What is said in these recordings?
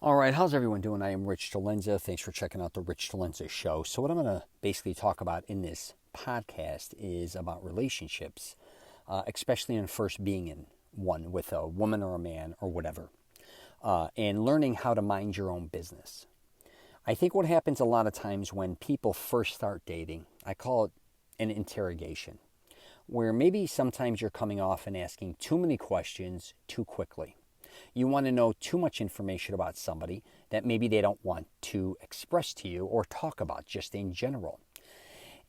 All right, how's everyone doing? I am Rich Talenza. Thanks for checking out the Rich Talenza Show. So, what I'm going to basically talk about in this podcast is about relationships, especially in first being in one with a woman or a man or whatever, and learning how to mind your own business. I think what happens a lot of times when people first start dating, I call it an interrogation, where maybe sometimes you're coming off and asking too many questions too quickly. You want to know too much information about somebody that maybe they don't want to express to you or talk about just in general.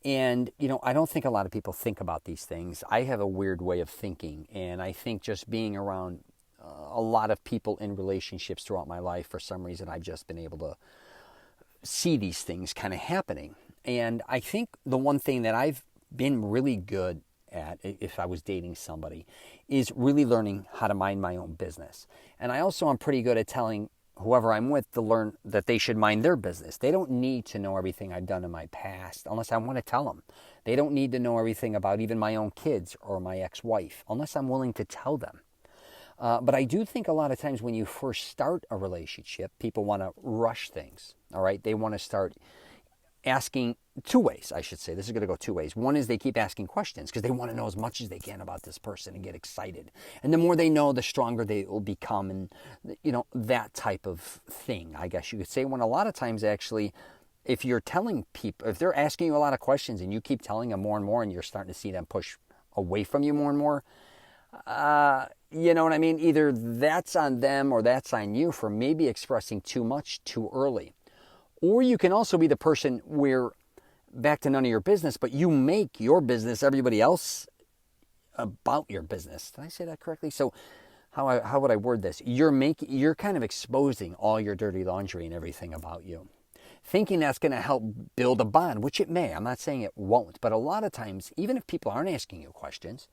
And, I don't think a lot of people think about these things. I have a weird way of thinking, and I think just being around a lot of people in relationships throughout my life, for some reason, I've just been able to see these things kind of happening. And I think the one thing that I've been really good at, if I was dating somebody, is really learning how to mind my own business. And I also am pretty good at telling whoever I'm with to learn that they should mind their business. They don't need to know everything I've done in my past unless I want to tell them. They don't need to know everything about even my own kids or my ex-wife unless I'm willing to tell them. But I do think a lot of times when you first start a relationship, people want to rush things, all right? They want to start asking two ways, I should say. This is going to go two ways. One is they keep asking questions because they want to know as much as they can about this person and get excited. And the more they know, the stronger they will become, and, that type of thing, I guess you could say. When a lot of times, actually, if you're telling people, if they're asking you a lot of questions and you keep telling them more and more and you're starting to see them push away from you more and more, you know what I mean? Either that's on them or that's on you for maybe expressing too much too early. Or you can also be the person where, back to none of your business, but you make your business everybody else about your business. Did I say that correctly? So how would I word this? You're kind of exposing all your dirty laundry and everything about you, thinking that's going to help build a bond, which it may. I'm not saying it won't, but a lot of times, even if people aren't asking you questions,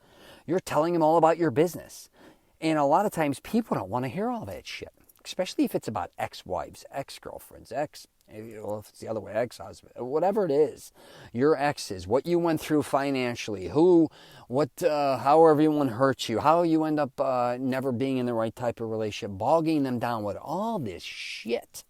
you're telling them all about your business. And a lot of times people don't want to hear all that shit, especially if it's about ex-wives, ex-girlfriends, if it's the other way, ex-husband, whatever it is, your exes, what you went through financially, how everyone hurt you, how you end up never being in the right type of relationship, bogging them down with all this shit.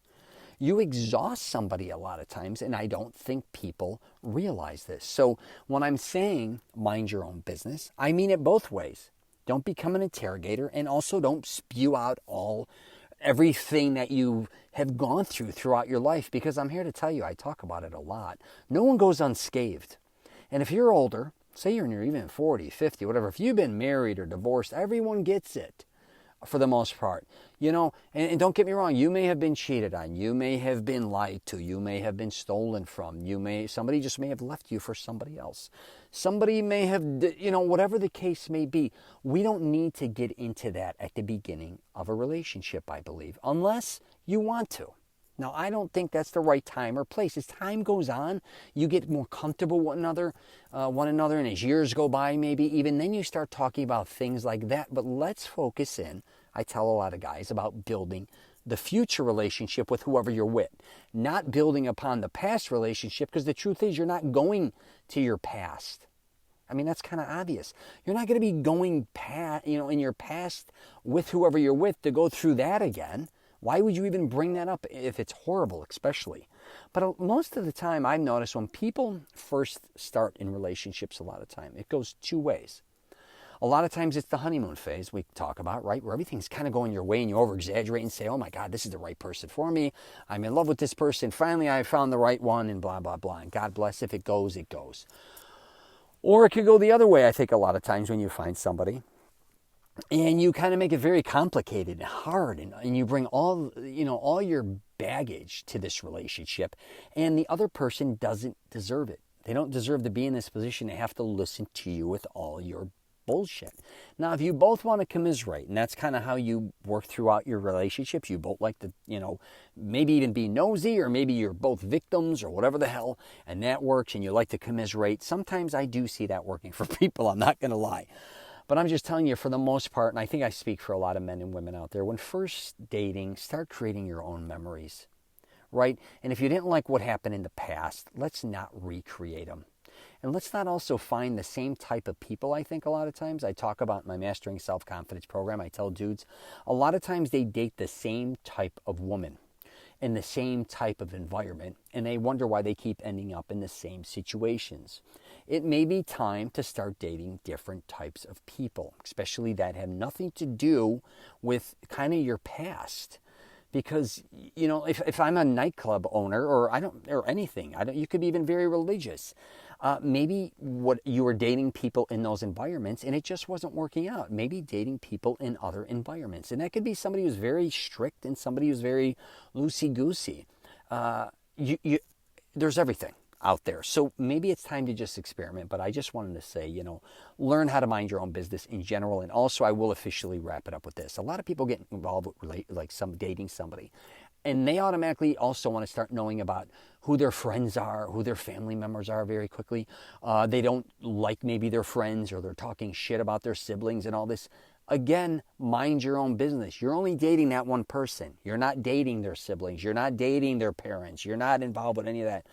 You exhaust somebody a lot of times, and I don't think people realize this. So when I'm saying mind your own business, I mean it both ways. Don't become an interrogator, and also don't spew out everything that you have gone throughout your life, because I'm here to tell you, I talk about it a lot. No one goes unscathed. And if you're older, say you're in your even 40, 50, whatever, if you've been married or divorced, everyone gets it for the most part. And don't get me wrong, you may have been cheated on, you may have been lied to, you may have been stolen from, somebody just may have left you for somebody else. Somebody may have, whatever the case may be. We don't need to get into that at the beginning of a relationship, I believe, unless you want to. Now, I don't think that's the right time or place. As time goes on, you get more comfortable with one another, and as years go by, maybe even then you start talking about things like that. But let's focus in, I tell a lot of guys, about building the future relationship with whoever you're with, not building upon the past relationship, because the truth is you're not going to your past. I mean, that's kind of obvious. You're not going to be going in your past with whoever you're with to go through that again. Why would you even bring that up if it's horrible, especially? But most of the time, I've noticed when people first start in relationships, a lot of time, it goes two ways. A lot of times it's the honeymoon phase we talk about, right? Where everything's kind of going your way and you over-exaggerate and say, oh my God, this is the right person for me. I'm in love with this person. Finally, I found the right one, and blah, blah, blah. And God bless, if it goes, it goes. Or it could go the other way, I think, a lot of times when you find somebody. And you kind of make it very complicated and hard, and you bring all your baggage to this relationship, and the other person doesn't deserve it. They don't deserve to be in this position to have to listen to you with all your bullshit. Now, if you both want to commiserate, and that's kind of how you work throughout your relationships, you both like to, maybe even be nosy, or maybe you're both victims or whatever the hell, and that works, and you like to commiserate. Sometimes I do see that working for people, I'm not going to lie. But I'm just telling you, for the most part, and I think I speak for a lot of men and women out there, when first dating, start creating your own memories, right? And if you didn't like what happened in the past, let's not recreate them. And let's not also find the same type of people. I think a lot of times I talk about my Mastering Self-Confidence program. I tell dudes a lot of times they date the same type of woman in the same type of environment, and they wonder why they keep ending up in the same situations. It may be time to start dating different types of people, especially that have nothing to do with kind of your past. Because, if I'm a nightclub owner or anything, you could be even very religious. Maybe what you were dating people in those environments and it just wasn't working out. Maybe dating people in other environments. And that could be somebody who's very strict and somebody who's very loosey-goosey. There's everything out there. So maybe it's time to just experiment. But I just wanted to say, learn how to mind your own business in general. And also, I will officially wrap it up with this. A lot of people get involved with dating somebody, and they automatically also want to start knowing about who their friends are, who their family members are very quickly. They don't like maybe their friends, or they're talking shit about their siblings and all this. Again, mind your own business. You're only dating that one person. You're not dating their siblings. You're not dating their parents. You're not involved with any of that.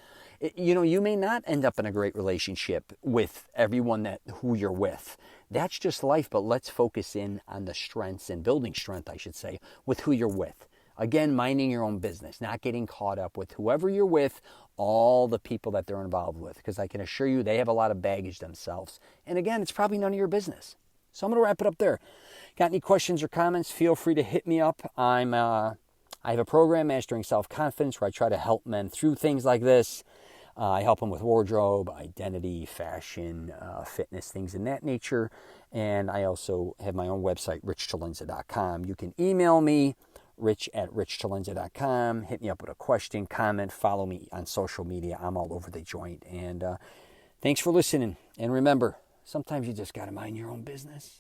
You may not end up in a great relationship with everyone who you're with. That's just life, but let's focus in on the strengths and building strength, I should say, with who you're with. Again, minding your own business, not getting caught up with whoever you're with, all the people that they're involved with, because I can assure you they have a lot of baggage themselves. And again, it's probably none of your business. So I'm going to wrap it up there. Got any questions or comments? Feel free to hit me up. I have a program, Mastering Self-Confidence, where I try to help men through things like this. I help them with wardrobe, identity, fashion, fitness, things in that nature. And I also have my own website, richtolenza.com. You can email me, rich@richtolenza.com. Hit me up with a question, comment, follow me on social media. I'm all over the joint. And thanks for listening. And remember, sometimes you just got to mind your own business.